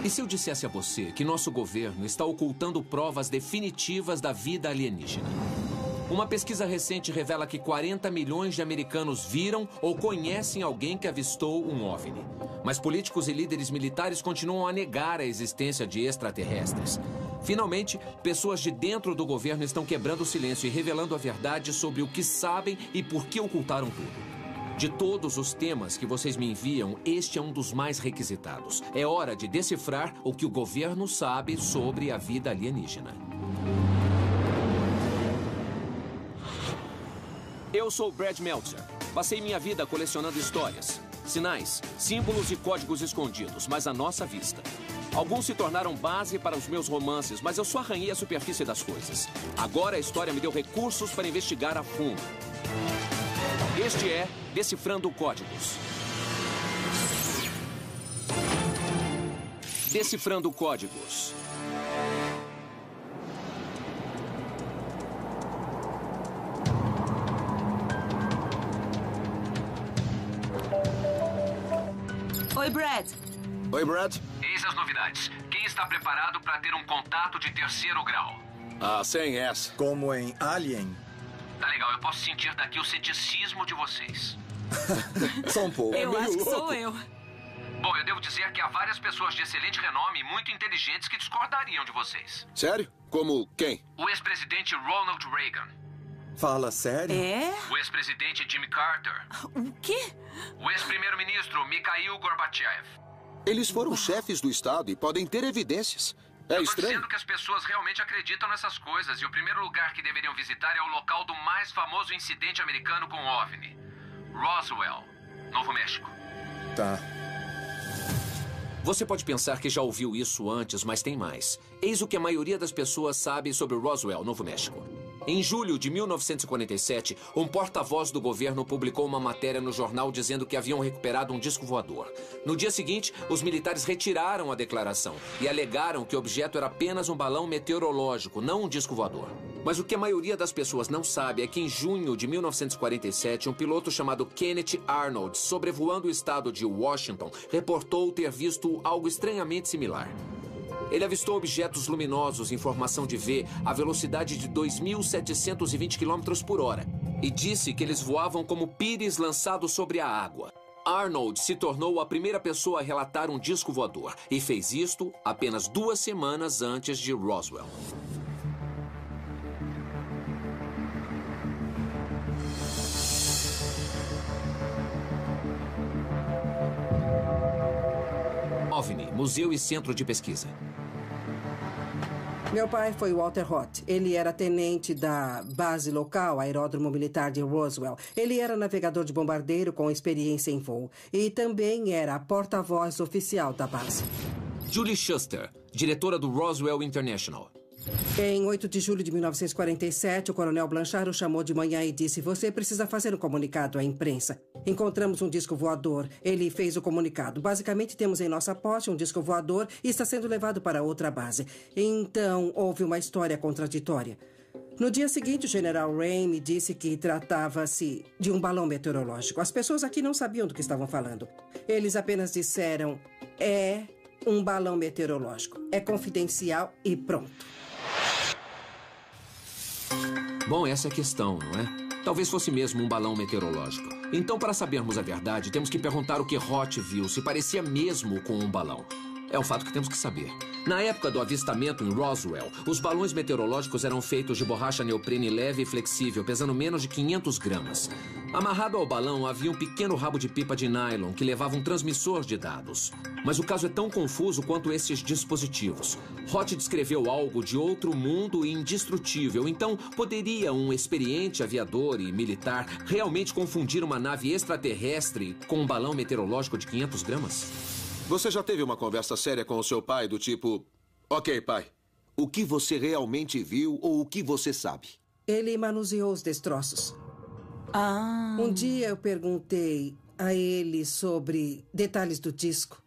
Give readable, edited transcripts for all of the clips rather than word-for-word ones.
E se eu dissesse a você que nosso governo está ocultando provas definitivas da vida alienígena? Uma pesquisa recente revela que 40 milhões de americanos viram ou conhecem alguém que avistou um OVNI. Mas políticos e líderes militares continuam a negar a existência de extraterrestres. Finalmente, pessoas de dentro do governo estão quebrando o silêncio e revelando a verdade sobre o que sabem e por que ocultaram tudo. De todos os temas que vocês me enviam, este é um dos mais requisitados. É hora de decifrar o que o governo sabe sobre a vida alienígena. Eu sou Brad Meltzer. Passei minha vida colecionando histórias, sinais, símbolos e códigos escondidos, mas à nossa vista. Alguns se tornaram base para os meus romances, mas eu só arranhei a superfície das coisas. Agora a história me deu recursos para investigar a fundo. Este é Decifrando Códigos. Decifrando Códigos. Oi, Brad. Oi, Brad. Eis as novidades. Quem está preparado para ter um contato de terceiro grau? Ah, sem essa. Como em Alien? Tá legal, eu posso sentir daqui o ceticismo de vocês. Só um pouco. Eu acho que sou eu. Bom, eu devo dizer que há várias pessoas de excelente renome e muito inteligentes que discordariam de vocês. Sério? Como quem? O ex-presidente Ronald Reagan. Fala sério? É? O ex-presidente Jimmy Carter. O quê? O ex-primeiro-ministro Mikhail Gorbachev. Eles foram chefes do Estado e podem ter evidências. É Eu tô estranho. dizendo que as pessoas realmente acreditam nessas coisas. E o primeiro lugar que deveriam visitar é o local do mais famoso incidente americano com OVNI. Roswell, Novo México. Tá. Você pode pensar que já ouviu isso antes, mas tem mais. Eis o que a maioria das pessoas sabe sobre Roswell, Novo México. Em julho de 1947, um porta-voz do governo publicou uma matéria no jornal dizendo que haviam recuperado um disco voador. No dia seguinte, os militares retiraram a declaração e alegaram que o objeto era apenas um balão meteorológico, não um disco voador. Mas o que a maioria das pessoas não sabe é que em junho de 1947, um piloto chamado Kenneth Arnold, sobrevoando o estado de Washington, reportou ter visto algo estranhamente similar. Ele avistou objetos luminosos em formação de V à velocidade de 2.720 km por hora e disse que eles voavam como pires lançados sobre a água. Arnold se tornou a primeira pessoa a relatar um disco voador e fez isto apenas 2 semanas antes de Roswell. OVNI, Museu e Centro de Pesquisa. Meu pai foi Walter Roth. Ele era tenente da base local, Aeródromo Militar de Roswell. Ele era navegador de bombardeiro com experiência em voo. E também era a porta-voz oficial da base. Julie Shuster, diretora do Roswell International. Em 8 de julho de 1947, o coronel Blanchard o chamou de manhã e disse: "Você precisa fazer um comunicado à imprensa. Encontramos um disco voador." Ele fez o comunicado. "Basicamente, temos em nossa posse um disco voador e está sendo levado para outra base." Então, houve uma história contraditória. No dia seguinte, o general Ray me disse que tratava-se de um balão meteorológico. As pessoas aqui não sabiam do que estavam falando. Eles apenas disseram: "É um balão meteorológico. É confidencial e pronto." Bom, essa é a questão, não é? Talvez fosse mesmo um balão meteorológico. Então, para sabermos a verdade, temos que perguntar o que Roth viu, se parecia mesmo com um balão. É um fato que temos que saber. Na época do avistamento em Roswell, os balões meteorológicos eram feitos de borracha neoprene leve e flexível, pesando menos de 500 gramas. Amarrado ao balão havia um pequeno rabo de pipa de nylon que levava um transmissor de dados. Mas o caso é tão confuso quanto esses dispositivos. Roth descreveu algo de outro mundo e indestrutível. Então, poderia um experiente aviador e militar realmente confundir uma nave extraterrestre com um balão meteorológico de 500 gramas? Você já teve uma conversa séria com o seu pai do tipo: "Ok, pai, o que você realmente viu ou o que você sabe?" Ele manuseou os destroços. Ah. Um dia eu perguntei a ele sobre detalhes do disco.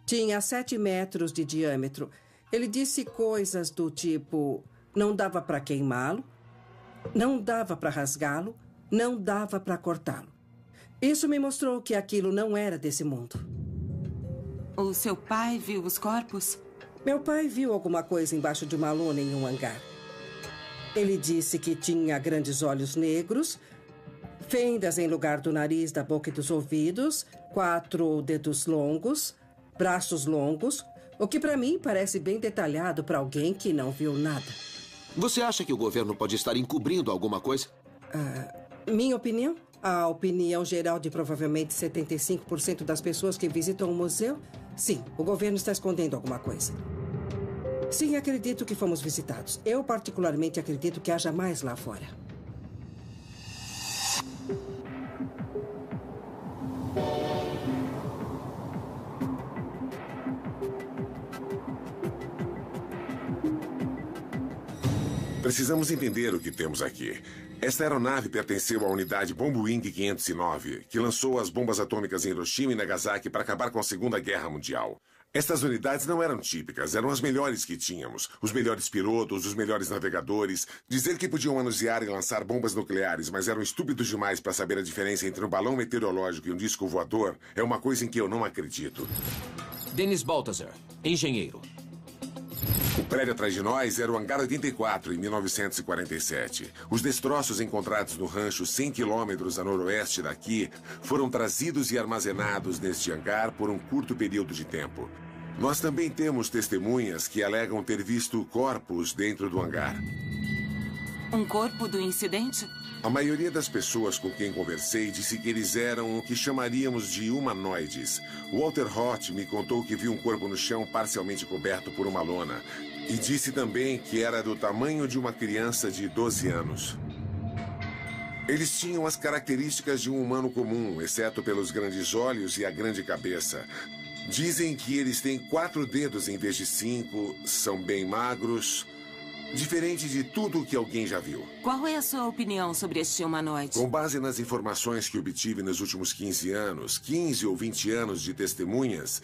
Tinha 7 metros de diâmetro. Ele disse coisas do tipo: não dava para queimá-lo, não dava para rasgá-lo, não dava para cortá-lo. Isso me mostrou que aquilo não era desse mundo. O seu pai viu os corpos? Meu pai viu alguma coisa embaixo de uma lona em um hangar. Ele disse que tinha grandes olhos negros, fendas em lugar do nariz, da boca e dos ouvidos, 4 dedos longos, braços longos, o que para mim parece bem detalhado para alguém que não viu nada. Você acha que o governo pode estar encobrindo alguma coisa? Minha opinião? A opinião geral de provavelmente 75% das pessoas que visitam o museu? Sim, o governo está escondendo alguma coisa. Sim, acredito que fomos visitados. Eu particularmente acredito que haja mais lá fora. Precisamos entender o que temos aqui. Esta aeronave pertenceu à unidade Bombwing 509, que lançou as bombas atômicas em Hiroshima e Nagasaki para acabar com a Segunda Guerra Mundial. Estas unidades não eram típicas, eram as melhores que tínhamos. Os melhores pilotos, os melhores navegadores. Dizer que podiam manusear e lançar bombas nucleares, mas eram estúpidos demais para saber a diferença entre um balão meteorológico e um disco voador, é uma coisa em que eu não acredito. Dennis Baltazar, engenheiro. O prédio atrás de nós era o Hangar 84, em 1947. Os destroços encontrados no rancho 100 quilômetros a noroeste daqui foram trazidos e armazenados neste hangar por um curto período de tempo. Nós também temos testemunhas que alegam ter visto corpos dentro do hangar. Um corpo do incidente? A maioria das pessoas com quem conversei disse que eles eram o que chamaríamos de humanoides. Walter Roth me contou que viu um corpo no chão parcialmente coberto por uma lona. E disse também que era do tamanho de uma criança de 12 anos. Eles tinham as características de um humano comum, exceto pelos grandes olhos e a grande cabeça. Dizem que eles têm 4 dedos em vez de 5, são bem magros... Diferente de tudo o que alguém já viu. Qual é a sua opinião sobre este humanoide? Com base nas informações que obtive nos últimos 15 anos, 15 ou 20 anos de testemunhas,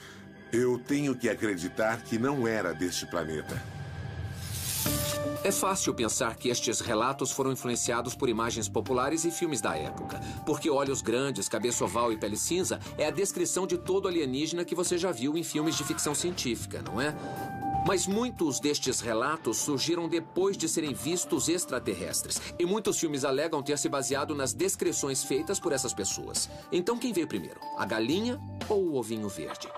eu tenho que acreditar que não era deste planeta. É fácil pensar que estes relatos foram influenciados por imagens populares e filmes da época. Porque olhos grandes, cabeça oval e pele cinza é a descrição de todo alienígena que você já viu em filmes de ficção científica, não é? Mas muitos destes relatos surgiram depois de serem vistos extraterrestres. E muitos filmes alegam ter se baseado nas descrições feitas por essas pessoas. Então quem veio primeiro? A galinha ou o ovinho verde?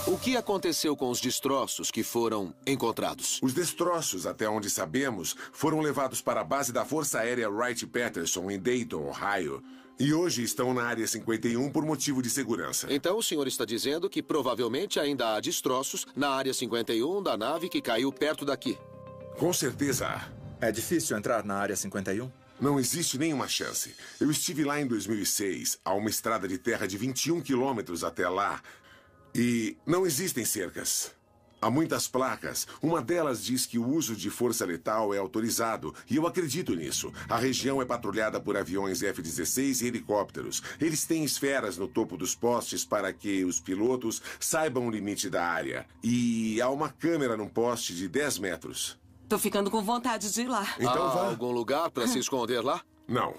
O que aconteceu com os destroços que foram encontrados? Os destroços, até onde sabemos, foram levados para a base da Força Aérea Wright-Patterson, em Dayton, Ohio. E hoje estão na Área 51 por motivo de segurança. Então o senhor está dizendo que provavelmente ainda há destroços na Área 51 da nave que caiu perto daqui. Com certeza há. É difícil entrar na Área 51? Não existe nenhuma chance. Eu estive lá em 2006, a uma estrada de terra de 21 quilômetros até lá. E não existem cercas. Há muitas placas. Uma delas diz que o uso de força letal é autorizado. E eu acredito nisso. A região é patrulhada por aviões F-16 e helicópteros. Eles têm esferas no topo dos postes para que os pilotos saibam o limite da área. E há uma câmera num poste de 10 metros. Tô ficando com vontade de ir lá. Então Há vá. algum lugar para se esconder lá? Não.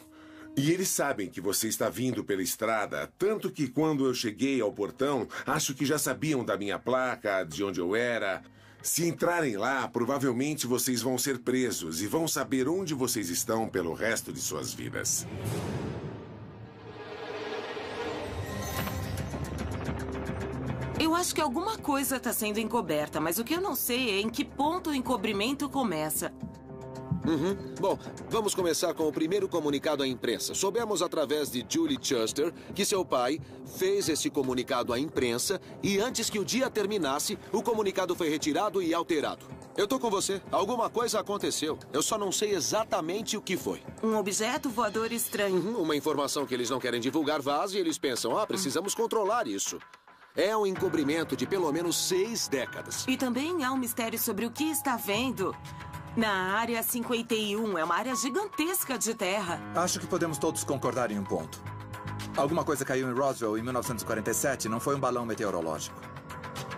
E eles sabem que você está vindo pela estrada, tanto que quando eu cheguei ao portão, acho que já sabiam da minha placa, de onde eu era. Se entrarem lá, provavelmente vocês vão ser presos e vão saber onde vocês estão pelo resto de suas vidas. Eu acho que alguma coisa está sendo encoberta, mas o que eu não sei é em que ponto o encobrimento começa. Bom, vamos começar com o primeiro comunicado à imprensa. Soubemos através de Julie Chester que seu pai fez esse comunicado à imprensa e antes que o dia terminasse, o comunicado foi retirado e alterado. Eu tô com você. Alguma coisa aconteceu. Eu só não sei exatamente o que foi. Um objeto voador estranho. Uma informação que eles não querem divulgar vaza e eles pensam, precisamos controlar isso. É um encobrimento de pelo menos 6 décadas. E também há um mistério sobre o que está vendo na Área 51. É uma área gigantesca de terra. Acho que podemos todos concordar em um ponto. Alguma coisa caiu em Roswell em 1947, não foi um balão meteorológico.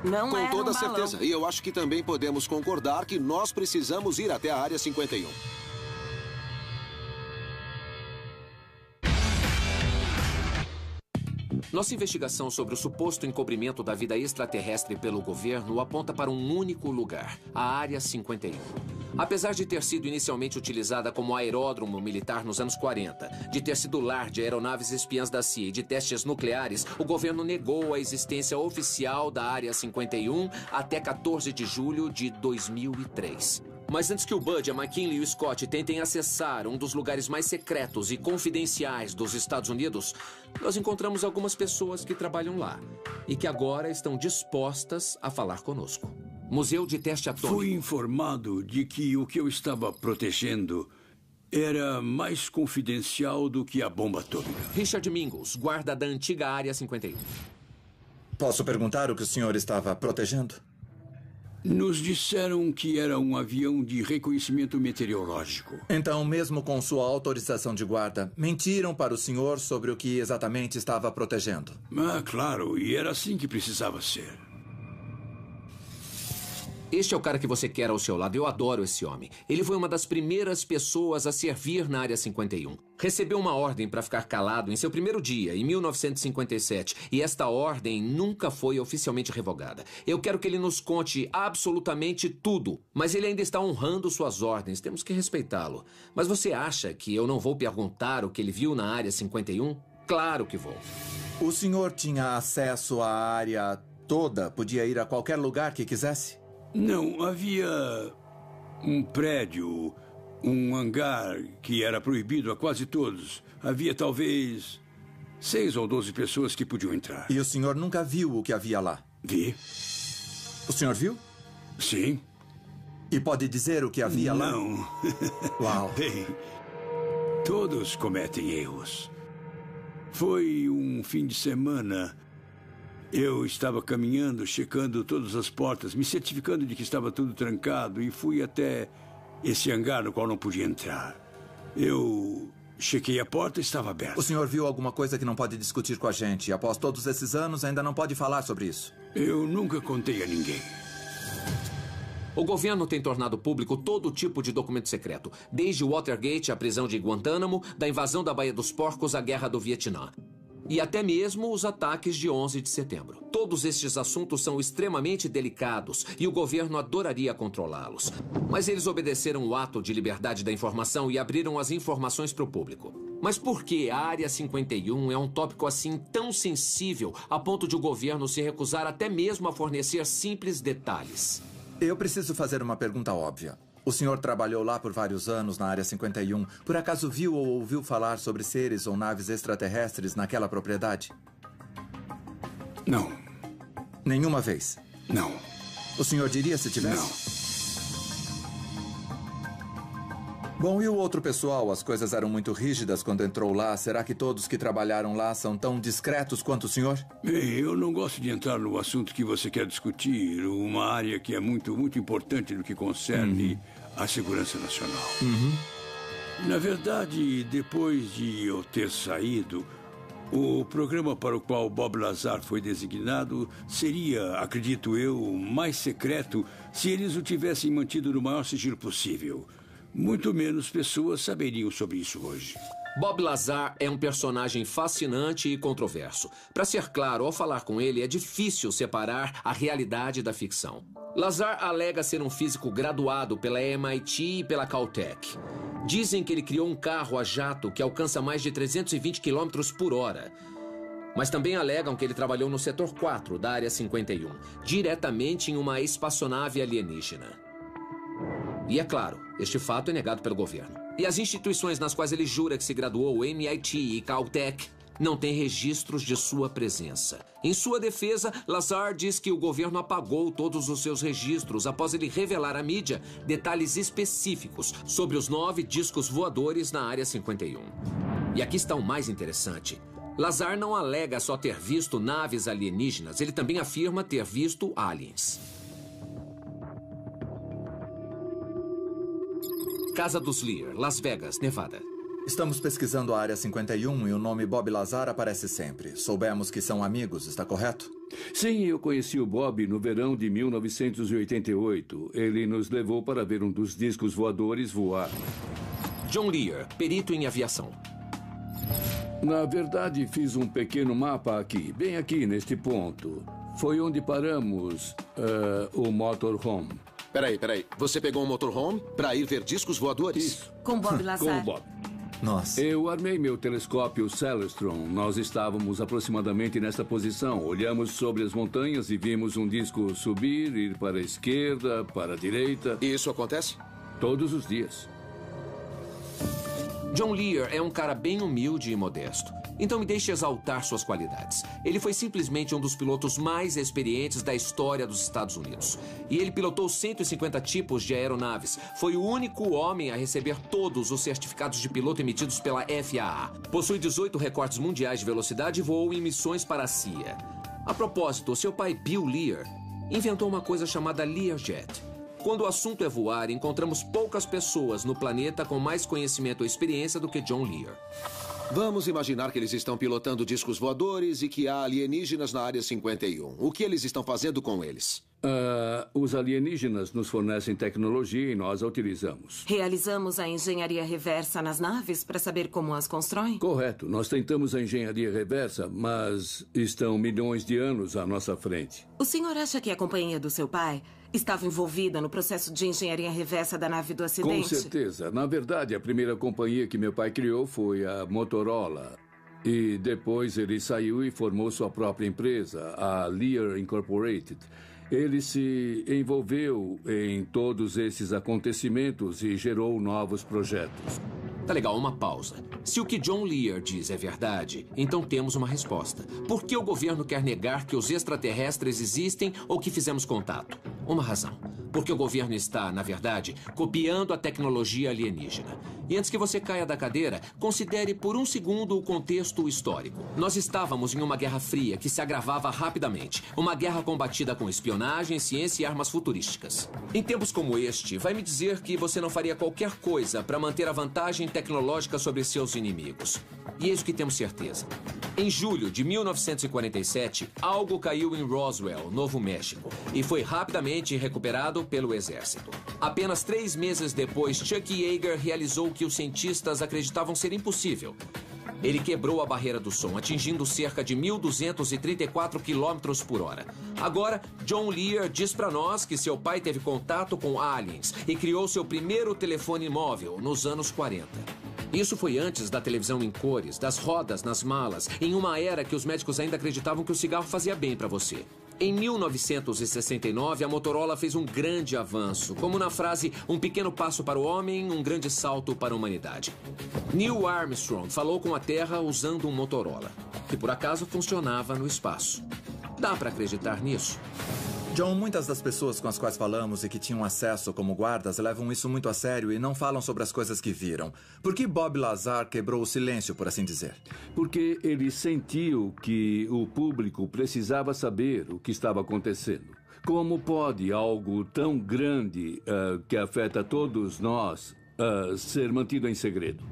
Não Com era toda um balão. certeza. E eu acho que também podemos concordar que nós precisamos ir até a Área 51. Nossa investigação sobre o suposto encobrimento da vida extraterrestre pelo governo aponta para um único lugar, a Área 51. Apesar de ter sido inicialmente utilizada como aeródromo militar nos anos 40, de ter sido lar de aeronaves espiãs da CIA e de testes nucleares, o governo negou a existência oficial da Área 51 até 14 de julho de 2003. Mas antes que o Bud, a McKinley e o Scott tentem acessar um dos lugares mais secretos e confidenciais dos Estados Unidos, nós encontramos algumas pessoas que trabalham lá e que agora estão dispostas a falar conosco. Museu de Teste Atômico. Fui informado de que o que eu estava protegendo era mais confidencial do que a bomba atômica. Richard Mingus, guarda da antiga Área 51. Posso perguntar o que o senhor estava protegendo? Nos disseram que era um avião de reconhecimento meteorológico. Então, mesmo com sua autorização de guarda, mentiram para o senhor sobre o que exatamente estava protegendo? Ah, claro, e era assim que precisava ser. Este é o cara que você quer ao seu lado. Eu adoro esse homem. Ele foi uma das primeiras pessoas a servir na Área 51. Recebeu uma ordem para ficar calado em seu primeiro dia, em 1957. E esta ordem nunca foi oficialmente revogada. Eu quero que ele nos conte absolutamente tudo. Mas ele ainda está honrando suas ordens. Temos que respeitá-lo. Mas você acha que eu não vou perguntar o que ele viu na Área 51? Claro que vou. O senhor tinha acesso à área toda? Podia ir a qualquer lugar que quisesse? Não, havia um prédio, um hangar que era proibido a quase todos. Havia talvez 6 ou 12 pessoas que podiam entrar. E o senhor nunca viu o que havia lá? Vi. O senhor viu? Sim. E pode dizer o que havia lá? Não. Uau. Bem, todos cometem erros. Foi um fim de semana. Eu estava caminhando, checando todas as portas, me certificando de que estava tudo trancado e fui até esse hangar no qual não podia entrar. Eu chequei a porta e estava aberta. O senhor viu alguma coisa que não pode discutir com a gente? Após todos esses anos, ainda não pode falar sobre isso? Eu nunca contei a ninguém. O governo tem tornado público todo tipo de documento secreto, desde o Watergate à prisão de Guantánamo, da invasão da Baía dos Porcos à Guerra do Vietnã. E até mesmo os ataques de 11 de setembro. Todos estes assuntos são extremamente delicados e o governo adoraria controlá-los. Mas eles obedeceram o ato de liberdade da informação e abriram as informações para o público. Mas por que a Área 51 é um tópico assim tão sensível a ponto de o governo se recusar até mesmo a fornecer simples detalhes? Eu preciso fazer uma pergunta óbvia. O senhor trabalhou lá por vários anos na Área 51. Por acaso viu ou ouviu falar sobre seres ou naves extraterrestres naquela propriedade? Não. Nenhuma vez? Não. O senhor diria se tivesse? Não. Bom, e o outro pessoal? As coisas eram muito rígidas quando entrou lá. Será que todos que trabalharam lá são tão discretos quanto o senhor? Bem, eu não gosto de entrar no assunto que você quer discutir. Uma área que é muito importante no que concerne a segurança nacional. Na verdade, depois de eu ter saído, o programa para o qual Bob Lazar foi designado seria, acredito eu, mais secreto se eles o tivessem mantido no maior sigilo possível. Muito menos pessoas saberiam sobre isso hoje. Bob Lazar é um personagem fascinante e controverso. Para ser claro, ao falar com ele, é difícil separar a realidade da ficção. Lazar alega ser um físico graduado pela MIT e pela Caltech. Dizem que ele criou um carro a jato que alcança mais de 320 km por hora. Mas também alegam que ele trabalhou no setor 4 da Área 51, diretamente em uma espaçonave alienígena. E é claro, este fato é negado pelo governo. E as instituições nas quais ele jura que se graduou, MIT e Caltech, não têm registros de sua presença. Em sua defesa, Lazar diz que o governo apagou todos os seus registros após ele revelar à mídia detalhes específicos sobre os 9 discos voadores na Área 51. E aqui está o mais interessante. Lazar não alega só ter visto naves alienígenas, ele também afirma ter visto aliens. Casa dos Lear, Las Vegas, Nevada. Estamos pesquisando a Área 51 e o nome Bob Lazar aparece sempre. Soubemos que são amigos, está correto? Sim, eu conheci o Bob no verão de 1988. Ele nos levou para ver um dos discos voadores voar. John Lear, perito em aviação. Na verdade, fiz um pequeno mapa aqui, bem aqui, neste ponto. Foi onde paramos o motorhome. Peraí. Você pegou um motorhome para ir ver discos voadores? Isso. Com Bob Com Lazar. o Bob. Nossa. Eu armei meu telescópio Celestron. Nós estávamos aproximadamente nesta posição. Olhamos sobre as montanhas e vimos um disco subir, ir para a esquerda, para a direita. E isso acontece? Todos os dias. John Lear é um cara bem humilde e modesto. Então me deixe exaltar suas qualidades. Ele foi simplesmente um dos pilotos mais experientes da história dos Estados Unidos. E ele pilotou 150 tipos de aeronaves. Foi o único homem a receber todos os certificados de piloto emitidos pela FAA. Possui 18 recordes mundiais de velocidade e voou em missões para a CIA. A propósito, seu pai Bill Lear inventou uma coisa chamada Learjet. Quando o assunto é voar, encontramos poucas pessoas no planeta com mais conhecimento ou experiência do que John Lear. Vamos imaginar que eles estão pilotando discos voadores e que há alienígenas na Área 51. O que eles estão fazendo com eles? Os alienígenas nos fornecem tecnologia e nós a utilizamos. Realizamos a engenharia reversa nas naves para saber como as constroem? Correto. Nós tentamos a engenharia reversa, mas estão milhões de anos à nossa frente. O senhor acha que a companhia do seu pai estava envolvida no processo de engenharia reversa da nave do acidente? Com certeza. Na verdade, a primeira companhia que meu pai criou foi a Motorola. E depois ele saiu e formou sua própria empresa, a Lear Incorporated. Ele se envolveu em todos esses acontecimentos e gerou novos projetos. Tá legal, uma pausa. Se o que John Lear diz é verdade, então temos uma resposta. Por que o governo quer negar que os extraterrestres existem ou que fizemos contato? Uma razão. Porque o governo está, na verdade, copiando a tecnologia alienígena. E antes que você caia da cadeira, considere por um segundo o contexto histórico. Nós estávamos em uma guerra fria que se agravava rapidamente. Uma guerra combatida com espionagem, ciência e armas futurísticas. Em tempos como este, vai me dizer que você não faria qualquer coisa para manter a vantagem tecnológica sobre seus inimigos. E eis o que temos certeza. Em julho de 1947, algo caiu em Roswell, Novo México, e foi rapidamente recuperado pelo exército. Apenas 3 meses depois, Chuck Yeager realizou o que os cientistas acreditavam ser impossível. Ele quebrou a barreira do som, atingindo cerca de 1.234 km por hora. Agora, John Lear diz para nós que seu pai teve contato com aliens e criou seu primeiro telefone móvel nos anos 40. Isso foi antes da televisão em cores, das rodas nas malas, em uma era que os médicos ainda acreditavam que o cigarro fazia bem para você. Em 1969, a Motorola fez um grande avanço, como na frase "um pequeno passo para o homem, um grande salto para a humanidade". Neil Armstrong falou com a Terra usando um Motorola, que por acaso funcionava no espaço. Dá para acreditar nisso? John, muitas das pessoas com as quais falamos e que tinham acesso como guardas levam isso muito a sério e não falam sobre as coisas que viram. Por que Bob Lazar quebrou o silêncio, por assim dizer? Porque ele sentiu que o público precisava saber o que estava acontecendo. Como pode algo tão grande que afeta todos nós ser mantido em segredo?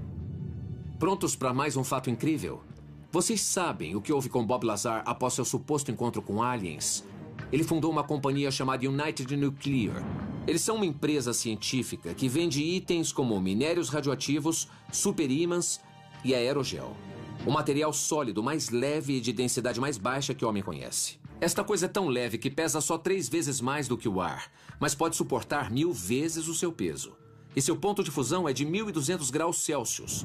Prontos para mais um fato incrível? Vocês sabem o que houve com Bob Lazar após seu suposto encontro com aliens? Ele fundou uma companhia chamada United Nuclear. Eles são uma empresa científica que vende itens como minérios radioativos, superímãs e aerogel. O material sólido mais leve e de densidade mais baixa que o homem conhece. Esta coisa é tão leve que pesa só 3 vezes mais do que o ar, mas pode suportar 1000 vezes o seu peso. E seu ponto de fusão é de 1.200 graus Celsius.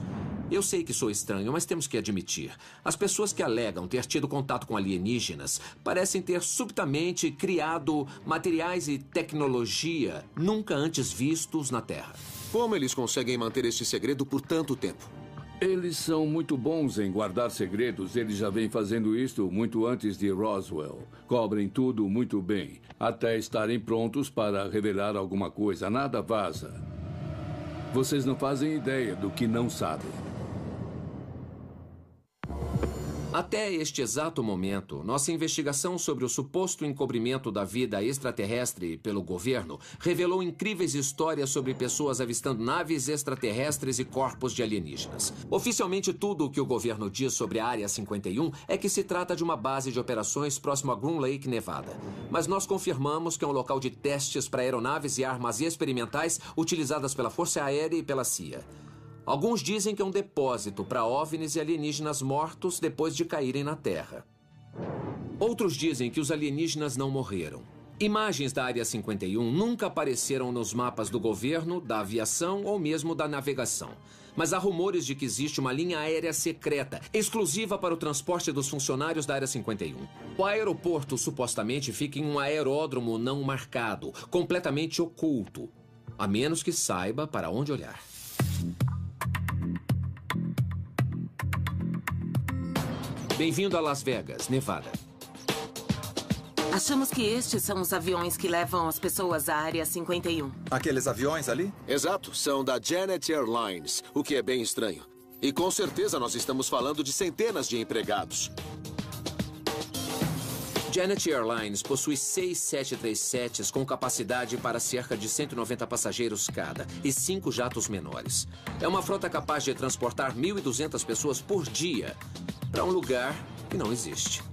Eu sei que sou estranho, mas temos que admitir. As pessoas que alegam ter tido contato com alienígenas parecem ter subitamente criado materiais e tecnologia nunca antes vistos na Terra. Como eles conseguem manter este segredo por tanto tempo? Eles são muito bons em guardar segredos. Eles já vêm fazendo isto muito antes de Roswell. Cobrem tudo muito bem, até estarem prontos para revelar alguma coisa. Nada vaza. Vocês não fazem ideia do que não sabem. Até este exato momento, nossa investigação sobre o suposto encobrimento da vida extraterrestre pelo governo revelou incríveis histórias sobre pessoas avistando naves extraterrestres e corpos de alienígenas. Oficialmente, tudo o que o governo diz sobre a Área 51 é que se trata de uma base de operações próximo a Groom Lake, Nevada. Mas nós confirmamos que é um local de testes para aeronaves e armas experimentais utilizadas pela Força Aérea e pela CIA. Alguns dizem que é um depósito para OVNIs e alienígenas mortos depois de caírem na Terra. Outros dizem que os alienígenas não morreram. Imagens da Área 51 nunca apareceram nos mapas do governo, da aviação ou mesmo da navegação. Mas há rumores de que existe uma linha aérea secreta, exclusiva para o transporte dos funcionários da Área 51. O aeroporto supostamente fica em um aeródromo não marcado, completamente oculto, a menos que saiba para onde olhar. Bem-vindo a Las Vegas, Nevada. Achamos que estes são os aviões que levam as pessoas à Área 51. Aqueles aviões ali? Exato, são da Janet Airlines, o que é bem estranho. E com certeza nós estamos falando de centenas de empregados. Janet Airlines possui 6 737s com capacidade para cerca de 190 passageiros cada e 5 jatos menores. É uma frota capaz de transportar 1.200 pessoas por dia para um lugar que não existe.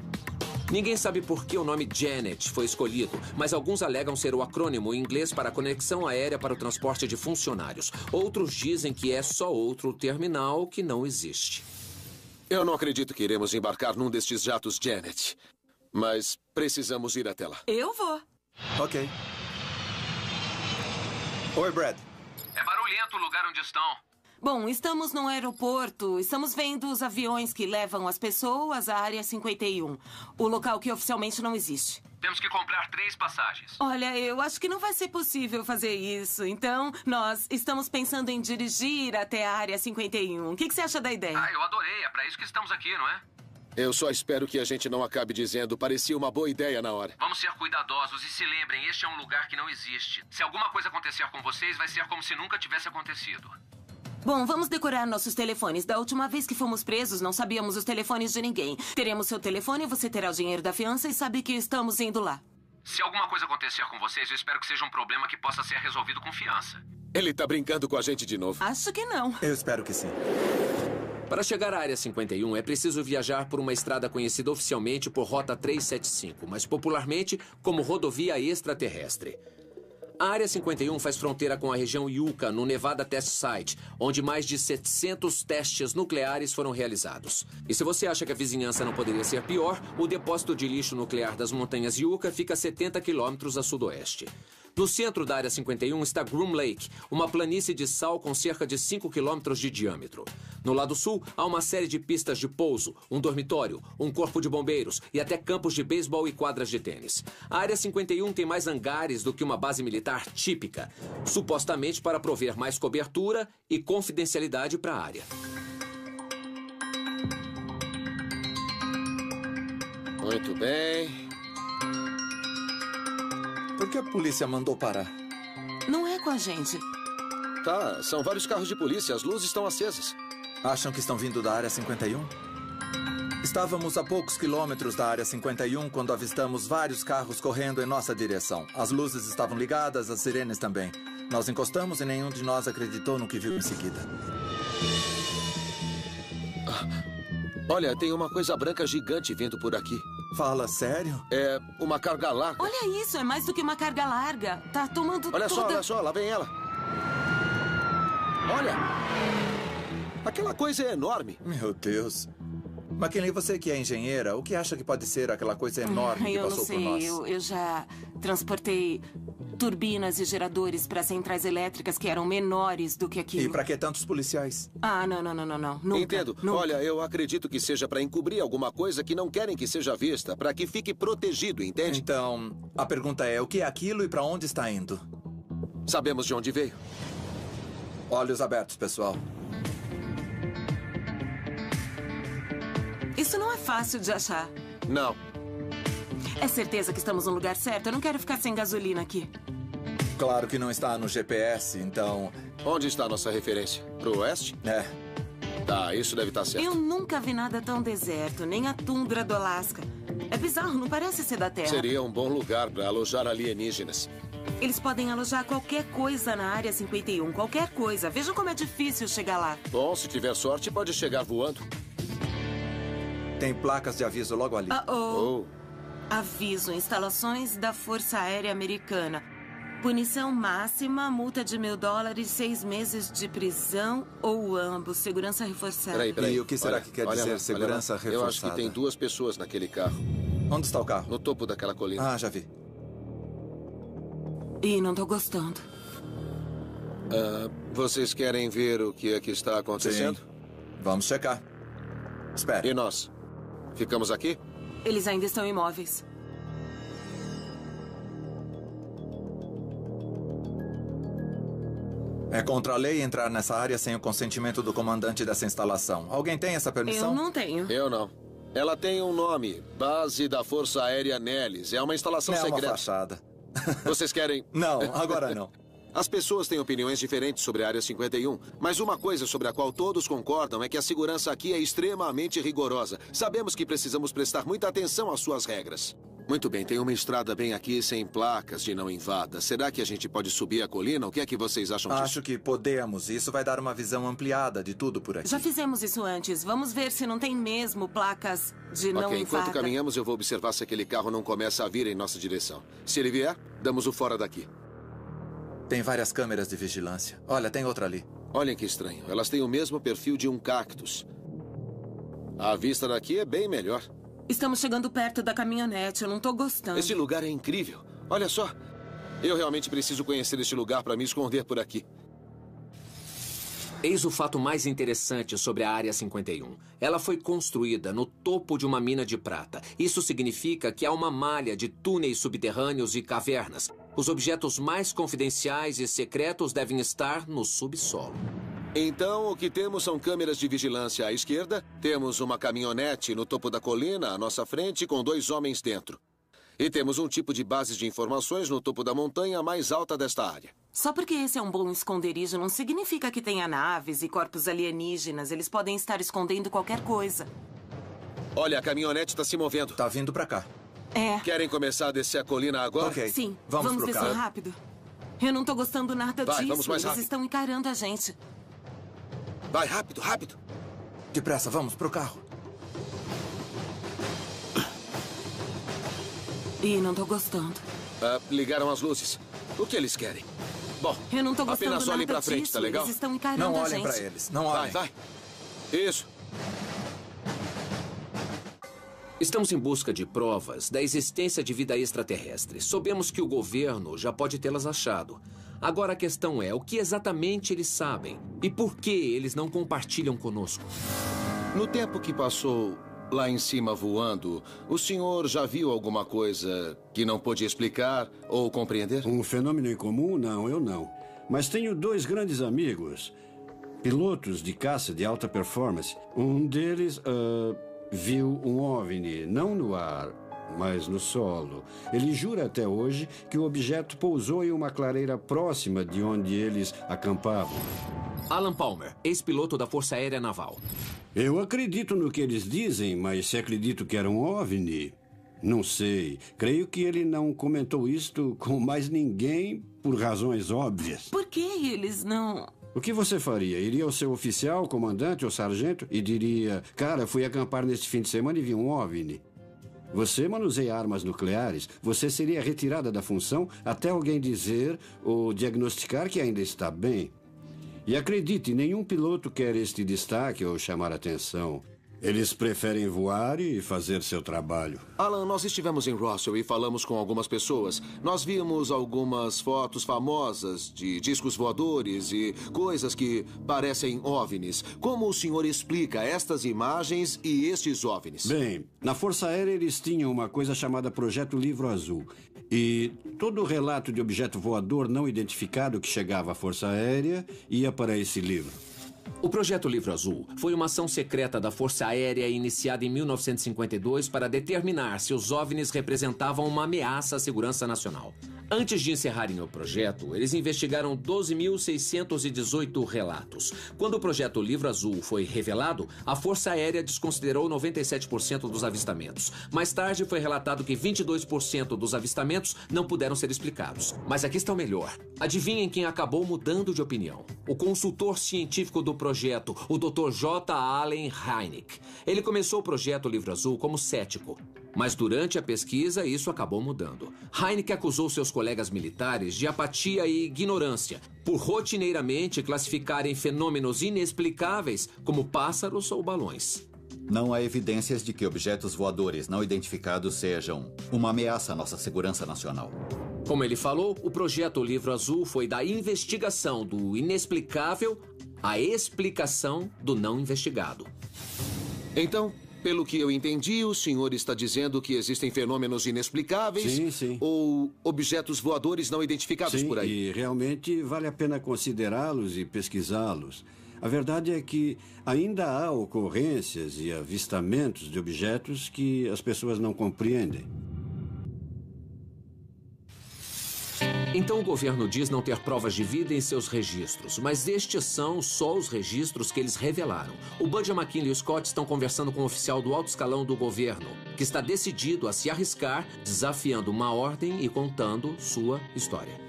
Ninguém sabe por que o nome Janet foi escolhido, mas alguns alegam ser o acrônimo em inglês para conexão aérea para o transporte de funcionários. Outros dizem que é só outro terminal que não existe. Eu não acredito que iremos embarcar num destes jatos Janet. Mas precisamos ir até lá. Eu vou. Ok. Oi, Brad. É barulhento o lugar onde estão. Bom, estamos no aeroporto. Estamos vendo os aviões que levam as pessoas à Área 51. O local que oficialmente não existe. Temos que comprar 3 passagens. Olha, eu acho que não vai ser possível fazer isso. Então, nós estamos pensando em dirigir até a Área 51. O que você acha da ideia? Eu adorei. É para isso que estamos aqui, não é? Eu só espero que a gente não acabe dizendo parecia uma boa ideia na hora. Vamos ser cuidadosos e se lembrem, este é um lugar que não existe. Se alguma coisa acontecer com vocês, vai ser como se nunca tivesse acontecido. Bom, vamos decorar nossos telefones. Da última vez que fomos presos, não sabíamos os telefones de ninguém. Teremos seu telefone, você terá o dinheiro da fiança e sabe que estamos indo lá. Se alguma coisa acontecer com vocês, eu espero que seja um problema que possa ser resolvido com fiança. Ele tá brincando com a gente de novo. Acho que não. Eu espero que sim. Para chegar à Área 51, é preciso viajar por uma estrada conhecida oficialmente por Rota 375, mas popularmente como Rodovia Extraterrestre. A Área 51 faz fronteira com a região Yucca, no Nevada Test Site, onde mais de 700 testes nucleares foram realizados. E se você acha que a vizinhança não poderia ser pior, o depósito de lixo nuclear das montanhas Yucca fica a 70 quilômetros a sudoeste. No centro da Área 51 está Groom Lake, uma planície de sal com cerca de 5 quilômetros de diâmetro. No lado sul, há uma série de pistas de pouso, um dormitório, um corpo de bombeiros e até campos de beisebol e quadras de tênis. A Área 51 tem mais hangares do que uma base militar típica, supostamente para prover mais cobertura e confidencialidade para a área. Muito bem. Por que a polícia mandou parar? Não é com a gente. Tá, são vários carros de polícia, as luzes estão acesas. Acham que estão vindo da Área 51? Estávamos a poucos quilômetros da Área 51 quando avistamos vários carros correndo em nossa direção. As luzes estavam ligadas, as sirenes também. Nós encostamos e nenhum de nós acreditou no que viu em seguida. Olha, tem uma coisa branca gigante vindo por aqui. Fala sério? É uma carga larga. Olha isso, é mais do que uma carga larga. Tá tomando Olha só, lá vem ela. Olha! Aquela coisa é enorme. Meu Deus. McKinley, você que é engenheira, o que acha que pode ser aquela coisa enorme que passou por nós? Eu já transportei turbinas e geradores para centrais elétricas que eram menores do que aquilo. E para que tantos policiais? Não. Nunca, Entendo. Nunca. Olha, eu acredito que seja para encobrir alguma coisa que não querem que seja vista, para que fique protegido, entende? Então, a pergunta é, o que é aquilo e para onde está indo? Sabemos de onde veio. Olhos abertos, pessoal. Isso não é fácil de achar. Não. É certeza que estamos no lugar certo? Eu não quero ficar sem gasolina aqui. Claro que não está no GPS, então... Onde está a nossa referência? Pro oeste? É. Tá, isso deve estar certo. Eu nunca vi nada tão deserto, nem a tundra do Alasca. É bizarro, não parece ser da Terra. Seria um bom lugar para alojar alienígenas. Eles podem alojar qualquer coisa na Área 51, qualquer coisa. Vejam como é difícil chegar lá. Bom, se tiver sorte, pode chegar voando. Tem placas de aviso logo ali. Oh. Aviso, instalações da Força Aérea Americana. Punição máxima, multa de $1.000, 6 meses de prisão ou ambos. Segurança reforçada. Peraí. E o que será que quer dizer segurança reforçada? Eu acho que tem 2 pessoas naquele carro. Onde está o carro? No topo daquela colina. Ah, já vi. E não tô gostando. Vocês querem ver o que é que está acontecendo? Sim. Vamos checar. Espere. E nós? Ficamos aqui? Eles ainda estão imóveis. É contra a lei entrar nessa área sem o consentimento do comandante dessa instalação. Alguém tem essa permissão? Eu não tenho. Eu não. Ela tem um nome. Base da Força Aérea Nellis. É uma instalação secreta. É uma fachada. Vocês querem... Não, agora não. As pessoas têm opiniões diferentes sobre a Área 51, mas uma coisa sobre a qual todos concordam é que a segurança aqui é extremamente rigorosa. Sabemos que precisamos prestar muita atenção às suas regras. Muito bem, tem uma estrada bem aqui sem placas de não invada. Será que a gente pode subir a colina? O que é que vocês acham disso? Acho que podemos. Isso vai dar uma visão ampliada de tudo por aqui. Já fizemos isso antes. Vamos ver se não tem mesmo placas de não invada. Enquanto caminhamos, eu vou observar se aquele carro não começa a vir em nossa direção. Se ele vier, damos o fora daqui. Tem várias câmeras de vigilância. Olha, tem outra ali. Olhem que estranho. Elas têm o mesmo perfil de um cactus. A vista daqui é bem melhor. Estamos chegando perto da caminhonete. Eu não tô gostando. Esse lugar é incrível. Olha só. Eu realmente preciso conhecer este lugar para me esconder por aqui. Eis o fato mais interessante sobre a Área 51. Ela foi construída no topo de uma mina de prata. Isso significa que há uma malha de túneis subterrâneos e cavernas. Os objetos mais confidenciais e secretos devem estar no subsolo. Então, o que temos são câmeras de vigilância à esquerda. Temos uma caminhonete no topo da colina, à nossa frente, com 2 homens dentro. E temos um tipo de base de informações no topo da montanha mais alta desta área. Só porque esse é um bom esconderijo não significa que tenha naves e corpos alienígenas. Eles podem estar escondendo qualquer coisa. Olha, a caminhonete está se movendo. Tá vindo pra cá. É. Querem começar a descer a colina agora? Ok. Sim, Vamos pro descer carro. rápido. Eu não tô gostando nada disso. Vamos mais Eles rápido. estão encarando a gente. Vai, rápido, rápido. Depressa, vamos pro carro. E não tô gostando. Ligaram as luzes. O que eles querem? Bom, Eu não tô gostando apenas olhem nada pra frente, disso. tá legal? Eles estão encarando Não a olhem gente. pra eles. Não olhem. Vai. Isso. Estamos em busca de provas da existência de vida extraterrestre. Sabemos que o governo já pode tê-las achado. Agora a questão é o que exatamente eles sabem e por que eles não compartilham conosco. No tempo que passou lá em cima voando, o senhor já viu alguma coisa que não pôde explicar ou compreender? Um fenômeno em comum? Não, eu não. Mas tenho 2 grandes amigos, pilotos de caça de alta performance. Um deles viu um OVNI, não no ar, mas no solo. Ele jura até hoje que o objeto pousou em uma clareira próxima de onde eles acampavam. Alan Palmer, ex-piloto da Força Aérea Naval. Eu acredito no que eles dizem, mas se acredito que era um OVNI, não sei. Creio que ele não comentou isto com mais ninguém por razões óbvias. Por que eles não... O que você faria? Iria ao seu oficial, comandante ou sargento e diria: cara, fui acampar neste fim de semana e vi um OVNI. Você manuseia armas nucleares, você seria retirada da função até alguém dizer ou diagnosticar que ainda está bem. E acredite, nenhum piloto quer este destaque ou chamar atenção. Eles preferem voar e fazer seu trabalho. Alan, nós estivemos em Roswell e falamos com algumas pessoas. Nós vimos algumas fotos famosas de discos voadores e coisas que parecem OVNIs. Como o senhor explica estas imagens e estes OVNIs? Bem, na Força Aérea eles tinham uma coisa chamada Projeto Livro Azul. E todo o relato de objeto voador não identificado que chegava à Força Aérea ia para esse livro. O Projeto Livro Azul foi uma ação secreta da Força Aérea iniciada em 1952 para determinar se os OVNIs representavam uma ameaça à segurança nacional. Antes de encerrarem o projeto, eles investigaram 12.618 relatos. Quando o Projeto Livro Azul foi revelado, a Força Aérea desconsiderou 97% dos avistamentos. Mais tarde foi relatado que 22% dos avistamentos não puderam ser explicados. Mas aqui está o melhor. Adivinhem quem acabou mudando de opinião? O consultor científico do projeto, o Dr. J. Allen Hynek. Ele começou o Projeto Livro Azul como cético. Mas durante a pesquisa, isso acabou mudando. Hynek acusou seus colegas militares de apatia e ignorância por rotineiramente classificarem fenômenos inexplicáveis como pássaros ou balões. Não há evidências de que objetos voadores não identificados sejam uma ameaça à nossa segurança nacional. Como ele falou, o projeto Livro Azul foi da investigação do inexplicável à explicação do não investigado. Então, pelo que eu entendi, o senhor está dizendo que existem fenômenos inexplicáveis ou objetos voadores não identificados por aí. E realmente vale a pena considerá-los e pesquisá-los. A verdade é que ainda há ocorrências e avistamentos de objetos que as pessoas não compreendem. Então o governo diz não ter provas de vida em seus registros, mas estes são só os registros que eles revelaram. O Bud, a McKinley e o Scott estão conversando com um oficial do alto escalão do governo, que está decidido a se arriscar, desafiando uma ordem e contando sua história.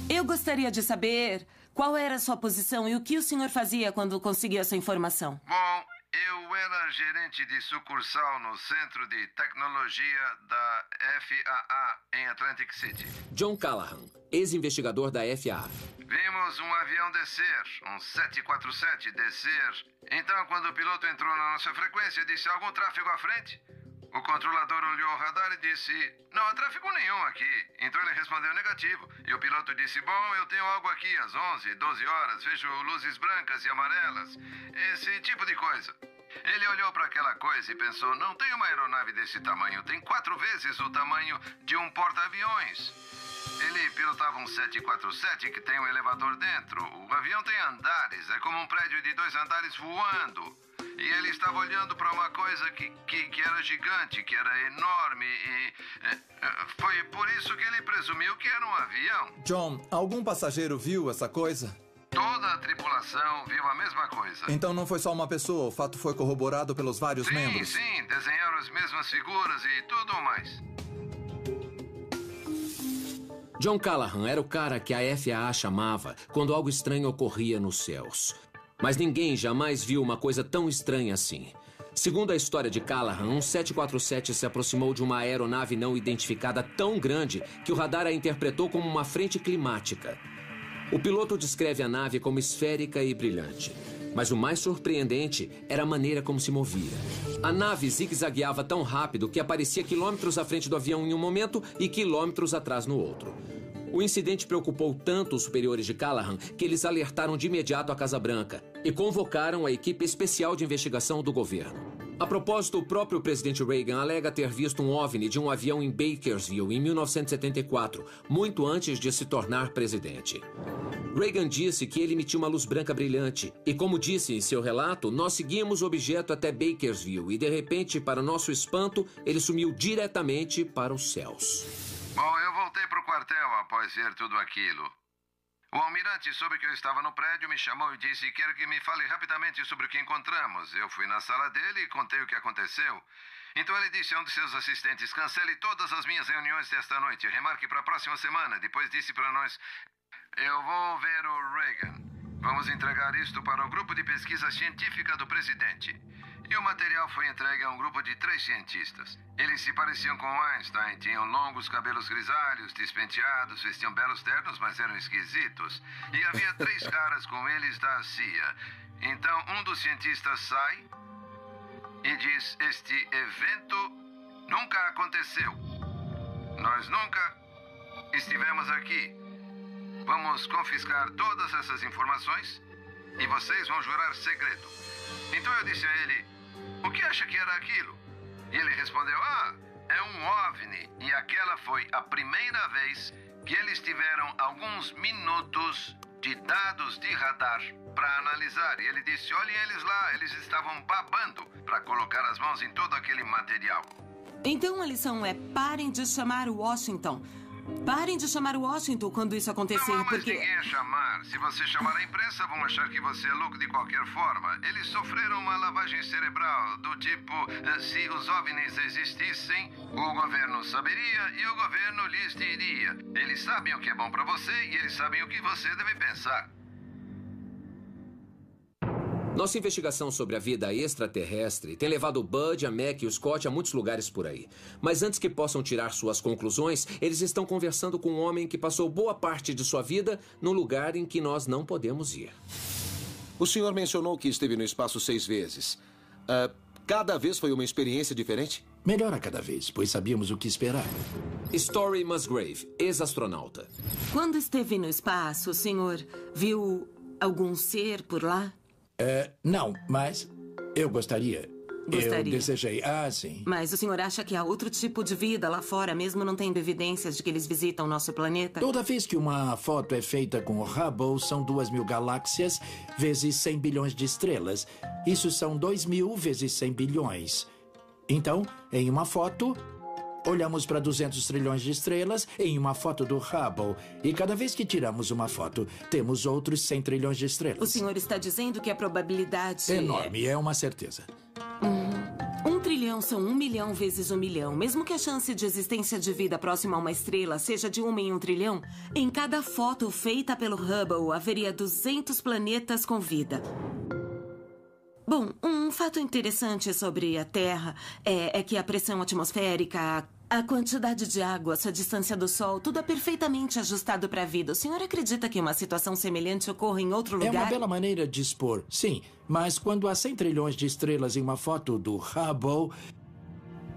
Eu gostaria de saber qual era a sua posição e o que o senhor fazia quando conseguia essa informação. Bom, eu era gerente de sucursal no Centro de Tecnologia da FAA em Atlantic City. John Callahan, ex-investigador da FAA. Vimos um avião descer, um 747 descer. Então, quando o piloto entrou na nossa frequência, disse: algum tráfego à frente? O controlador olhou o radar e disse: não há tráfego nenhum aqui. Então ele respondeu negativo. E o piloto disse: bom, eu tenho algo aqui às 11, 12 horas. Vejo luzes brancas e amarelas. Esse tipo de coisa. Ele olhou para aquela coisa e pensou: não tem uma aeronave desse tamanho. Tem 4 vezes o tamanho de um porta-aviões. Ele pilotava um 747 que tem um elevador dentro. O avião tem andares. É como um prédio de 2 andares voando. E ele estava olhando para uma coisa que era gigante, que era enorme e foi por isso que ele presumiu que era um avião. John, algum passageiro viu essa coisa? Toda a tripulação viu a mesma coisa. Então não foi só uma pessoa, o fato foi corroborado pelos vários membros? Sim, desenharam as mesmas figuras e tudo mais. John Callahan era o cara que a FAA chamava quando algo estranho ocorria nos céus. Mas ninguém jamais viu uma coisa tão estranha assim. Segundo a história de Callahan, um 747 se aproximou de uma aeronave não identificada tão grande que o radar a interpretou como uma frente climática. O piloto descreve a nave como esférica e brilhante. Mas o mais surpreendente era a maneira como se movia. A nave zigue-zagueava tão rápido que aparecia quilômetros à frente do avião em um momento e quilômetros atrás no outro. O incidente preocupou tanto os superiores de Callahan que eles alertaram de imediato a Casa Branca e convocaram a equipe especial de investigação do governo. A propósito, o próprio presidente Reagan alega ter visto um OVNI de um avião em Bakersville em 1974, muito antes de se tornar presidente. Reagan disse que ele emitiu uma luz branca brilhante e, como disse em seu relato, nós seguimos o objeto até Bakersville e, de repente, para nosso espanto, ele sumiu diretamente para os céus. Bom, eu voltei para o quartel após ver tudo aquilo. O almirante soube que eu estava no prédio, me chamou e disse: quero que me fale rapidamente sobre o que encontramos. Eu fui na sala dele e contei o que aconteceu. Então ele disse a um de seus assistentes: cancele todas as minhas reuniões desta noite, remarque para a próxima semana. Depois disse para nós: eu vou ver o Reagan. Vamos entregar isto para o grupo de pesquisa científica do presidente. E o material foi entregue a um grupo de 3 cientistas. Eles se pareciam com Einstein, tinham longos cabelos grisalhos, despenteados, vestiam belos ternos, mas eram esquisitos. E havia 3 caras com eles da CIA. Então, um dos cientistas sai e diz: este evento nunca aconteceu. Nós nunca estivemos aqui. Vamos confiscar todas essas informações e vocês vão jurar segredo. Então eu disse a ele: o que acha que era aquilo? E ele respondeu: é um OVNI. E aquela foi a primeira vez que eles tiveram alguns minutos de dados de radar para analisar. E ele disse: olhem eles lá, eles estavam babando para colocar as mãos em todo aquele material. Então a lição é: parem de chamar Washington. Parem de chamar Washington quando isso acontecer, não há mais porque... ninguém a chamar. Se você chamar a imprensa, vão achar que você é louco de qualquer forma. Eles sofreram uma lavagem cerebral, do tipo, se os OVNIs existissem, o governo saberia e o governo lhes diria. Eles sabem o que é bom para você e eles sabem o que você deve pensar. Nossa investigação sobre a vida extraterrestre tem levado o Bud, a Mac e o Scott a muitos lugares por aí. Mas antes que possam tirar suas conclusões, eles estão conversando com um homem que passou boa parte de sua vida num lugar em que nós não podemos ir. O senhor mencionou que esteve no espaço 6 vezes. Cada vez foi uma experiência diferente? Melhor a cada vez, pois sabíamos o que esperar. Story Musgrave, ex-astronauta. Quando esteve no espaço, o senhor viu algum ser por lá? Não, mas eu gostaria. Eu desejei. Sim. Mas o senhor acha que há outro tipo de vida lá fora, mesmo não tendo evidências de que eles visitam nosso planeta? Toda vez que uma foto é feita com o Hubble, são 2.000 galáxias vezes 100 bilhões de estrelas. Isso são 2.000 vezes 100 bilhões. Então, em uma foto, olhamos para 200 trilhões de estrelas em uma foto do Hubble. E cada vez que tiramos uma foto, temos outros 100 trilhões de estrelas. O senhor está dizendo que a probabilidade... Enorme, é uma certeza. 1 trilhão são 1 milhão vezes 1 milhão. Mesmo que a chance de existência de vida próxima a uma estrela seja de 1 em 1 trilhão, em cada foto feita pelo Hubble haveria 200 planetas com vida. Bom, um fato interessante sobre a Terra é que a pressão atmosférica, a quantidade de água, sua distância do Sol, tudo é perfeitamente ajustado para a vida. O senhor acredita que uma situação semelhante ocorra em outro lugar? É uma bela maneira de expor, sim. Mas quando há 100 trilhões de estrelas em uma foto do Hubble,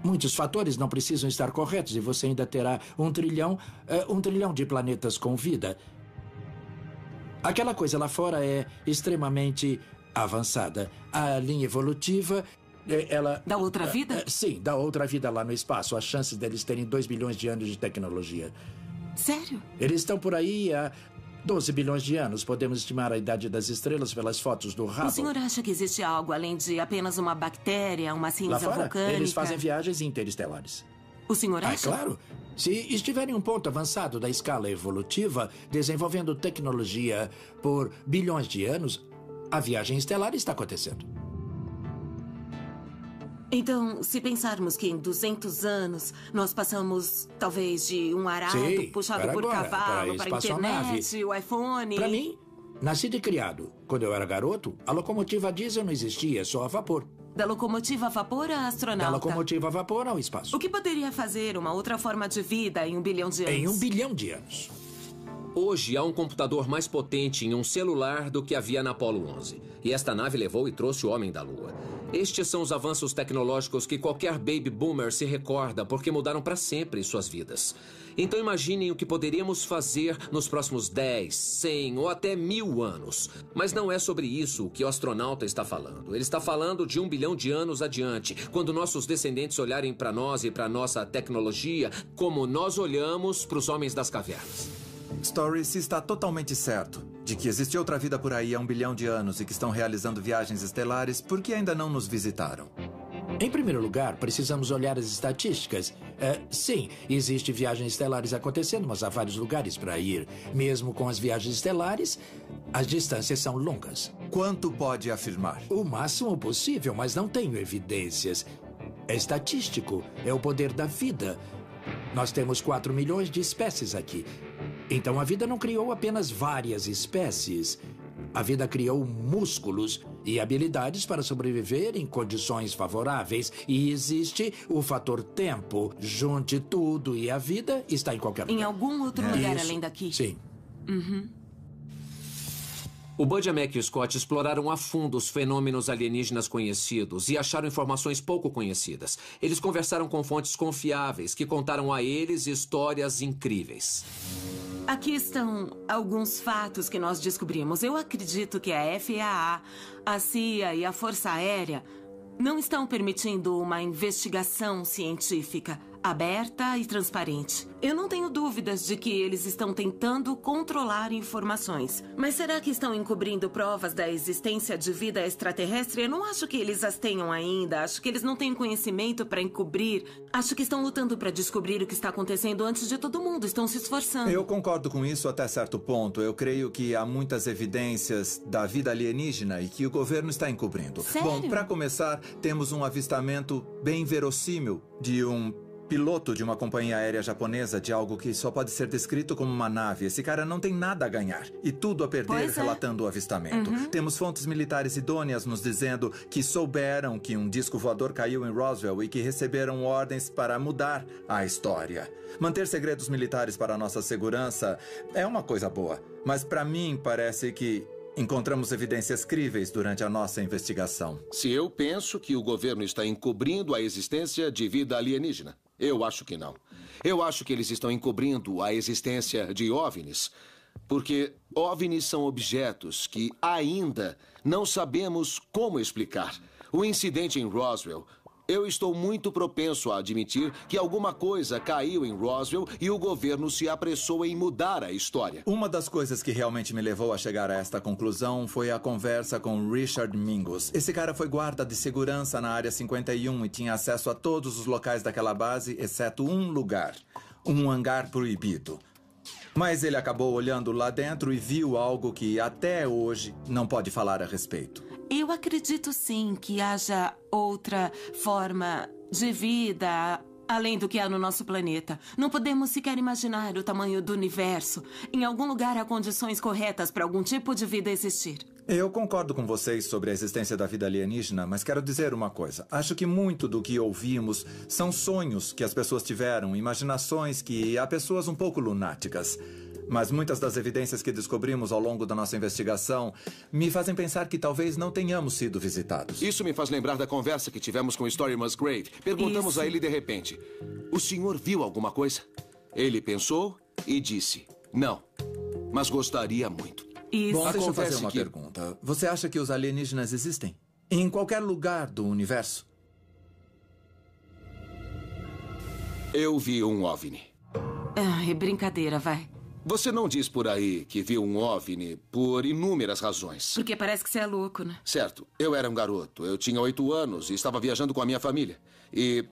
muitos fatores não precisam estar corretos e você ainda terá 1 trilhão de planetas com vida. Aquela coisa lá fora é extremamente avançada. A linha evolutiva, ela... Da outra vida? Sim, da outra vida lá no espaço. As chances deles terem 2 bilhões de anos de tecnologia. Sério? Eles estão por aí há 12 bilhões de anos. Podemos estimar a idade das estrelas pelas fotos do Hubble. O senhor acha que existe algo além de apenas uma bactéria, uma cinza lá fora, vulcânica? Eles fazem viagens interestelares. O senhor acha? Claro. Se estiverem em um ponto avançado da escala evolutiva, desenvolvendo tecnologia por bilhões de anos, a viagem estelar está acontecendo. Então, se pensarmos que em 200 anos nós passamos, talvez, de um arado puxado por cavalo para a internet, o iPhone... Para mim, nascido e criado. Quando eu era garoto, a locomotiva a diesel não existia, só a vapor. Da locomotiva a vapor a astronauta? Da locomotiva a vapor ao espaço. O que poderia fazer uma outra forma de vida em 1 bilhão de anos? Em 1 bilhão de anos. Hoje há um computador mais potente em um celular do que havia na Apollo 11. E esta nave levou e trouxe o homem da Lua. Estes são os avanços tecnológicos que qualquer baby boomer se recorda porque mudaram para sempre suas vidas. Então imaginem o que poderíamos fazer nos próximos 10, 100 ou até 1000 anos. Mas não é sobre isso que o astronauta está falando. Ele está falando de 1 bilhão de anos adiante, quando nossos descendentes olharem para nós e para nossa tecnologia como nós olhamos para os homens das cavernas. Story, se está totalmente certo de que existe outra vida por aí há 1 bilhão de anos e que estão realizando viagens estelares, por que ainda não nos visitaram? Em primeiro lugar, precisamos olhar as estatísticas. Sim, existem viagens estelares acontecendo, mas há vários lugares para ir. Mesmo com as viagens estelares, as distâncias são longas. Quanto pode afirmar? O máximo possível, mas não tenho evidências. É estatístico, é o poder da vida. Nós temos 4 milhões de espécies aqui. Então a vida não criou apenas várias espécies. A vida criou músculos e habilidades para sobreviver em condições favoráveis. E existe o fator tempo. Junte tudo e a vida está em qualquer lugar. Em algum outro lugar além daqui? Sim. O Bud, a Mac e o Scott exploraram a fundo os fenômenos alienígenas conhecidos e acharam informações pouco conhecidas. Eles conversaram com fontes confiáveis que contaram a eles histórias incríveis. Aqui estão alguns fatos que nós descobrimos. Eu acredito que a FAA, a CIA e a Força Aérea não estão permitindo uma investigação científica aberta e transparente. Eu não tenho dúvidas de que eles estão tentando controlar informações. Mas será que estão encobrindo provas da existência de vida extraterrestre? Eu não acho que eles as tenham ainda. Acho que eles não têm conhecimento para encobrir. Acho que estão lutando para descobrir o que está acontecendo antes de todo mundo. Estão se esforçando. Eu concordo com isso até certo ponto. Eu creio que há muitas evidências da vida alienígena e que o governo está encobrindo. Sério? Bom, para começar, temos um avistamento bem verossímil de um piloto de uma companhia aérea japonesa de algo que só pode ser descrito como uma nave. Esse cara não tem nada a ganhar e tudo a perder relatando o avistamento. Temos fontes militares idôneas nos dizendo que souberam que um disco voador caiu em Roswell e que receberam ordens para mudar a história. Manter segredos militares para a nossa segurança é uma coisa boa, mas para mim parece que encontramos evidências críveis durante a nossa investigação. Se eu penso que o governo está encobrindo a existência de vida alienígena, eu acho que não. Eu acho que eles estão encobrindo a existência de OVNIs, porque OVNIs são objetos que ainda não sabemos como explicar. O incidente em Roswell, eu estou muito propenso a admitir que alguma coisa caiu em Roswell e o governo se apressou em mudar a história. Uma das coisas que realmente me levou a chegar a esta conclusão foi a conversa com Richard Mingus. Esse cara foi guarda de segurança na Área 51 e tinha acesso a todos os locais daquela base, exceto um lugar, um hangar proibido. Mas ele acabou olhando lá dentro e viu algo que até hoje não pode falar a respeito. Eu acredito sim que haja outra forma de vida além do que há no nosso planeta. Não podemos sequer imaginar o tamanho do universo. Em algum lugar há condições corretas para algum tipo de vida existir. Eu concordo com vocês sobre a existência da vida alienígena, mas quero dizer uma coisa. Acho que muito do que ouvimos são sonhos que as pessoas tiveram, imaginações que há pessoas um pouco lunáticas. Mas muitas das evidências que descobrimos ao longo da nossa investigação me fazem pensar que talvez não tenhamos sido visitados. Isso me faz lembrar da conversa que tivemos com Story Musgrave. Perguntamos a ele de repente: o senhor viu alguma coisa? Ele pensou e disse: não, mas gostaria muito. Bom, deixa eu fazer uma pergunta. Você acha que os alienígenas existem? Em qualquer lugar do universo? Eu vi um OVNI. É brincadeira, vai. Você não diz por aí que viu um OVNI por inúmeras razões. Porque parece que você é louco, né? Certo. Eu era um garoto. Eu tinha 8 anos e estava viajando com a minha família. E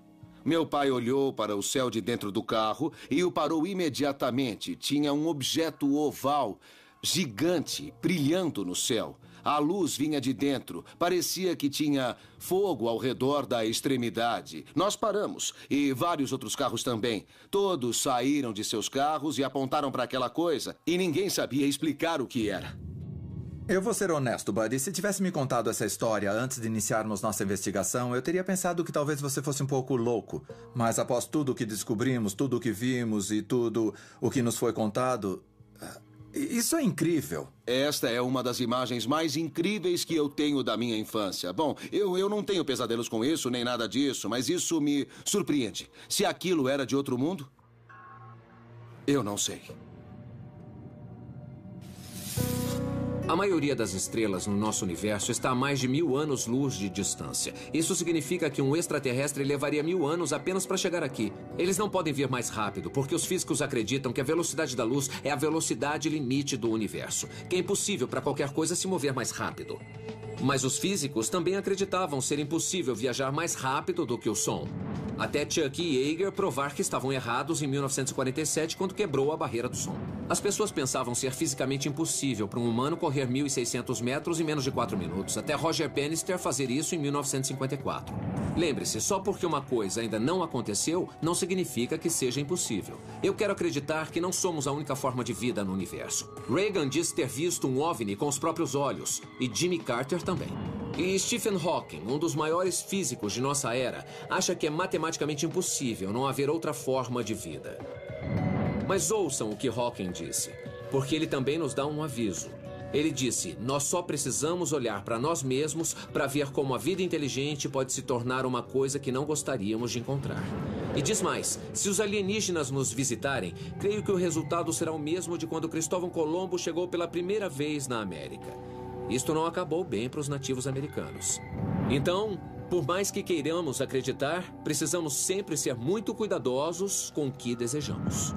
meu pai olhou para o céu de dentro do carro e o parou imediatamente. Tinha um objeto oval, gigante, brilhando no céu. A luz vinha de dentro. Parecia que tinha fogo ao redor da extremidade. Nós paramos. E vários outros carros também. Todos saíram de seus carros e apontaram para aquela coisa. E ninguém sabia explicar o que era. Eu vou ser honesto, Buddy. Se tivesse me contado essa história antes de iniciarmos nossa investigação, eu teria pensado que talvez você fosse um pouco louco. Mas após tudo o que descobrimos, tudo o que vimos e tudo o que nos foi contado... Isso é incrível. Esta é uma das imagens mais incríveis que eu tenho da minha infância. Bom, eu não tenho pesadelos com isso, nem nada disso, mas isso me surpreende. Se aquilo era de outro mundo, eu não sei. A maioria das estrelas no nosso universo está a mais de 1000 anos-luz de distância. Isso significa que um extraterrestre levaria 1000 anos apenas para chegar aqui. Eles não podem vir mais rápido, porque os físicos acreditam que a velocidade da luz é a velocidade limite do universo, que é impossível para qualquer coisa se mover mais rápido. Mas os físicos também acreditavam ser impossível viajar mais rápido do que o som. Até Chuck e Yeager provar que estavam errados em 1947, quando quebrou a barreira do som. As pessoas pensavam ser fisicamente impossível para um humano correr 1.600 metros em menos de 4 minutos, até Roger Bannister fazer isso em 1954. Lembre-se, só porque uma coisa ainda não aconteceu, não significa que seja impossível. Eu quero acreditar que não somos a única forma de vida no universo. Reagan disse ter visto um OVNI com os próprios olhos, e Jimmy Carter também. E Stephen Hawking, um dos maiores físicos de nossa era, acha que é matematicamente impossível não haver outra forma de vida. Mas ouçam o que Hawking disse, porque ele também nos dá um aviso. Ele disse: nós só precisamos olhar para nós mesmos para ver como a vida inteligente pode se tornar uma coisa que não gostaríamos de encontrar. E diz mais: se os alienígenas nos visitarem, creio que o resultado será o mesmo de quando Cristóvão Colombo chegou pela primeira vez na América. Isto não acabou bem para os nativos americanos. Então, por mais que queiramos acreditar, precisamos sempre ser muito cuidadosos com o que desejamos.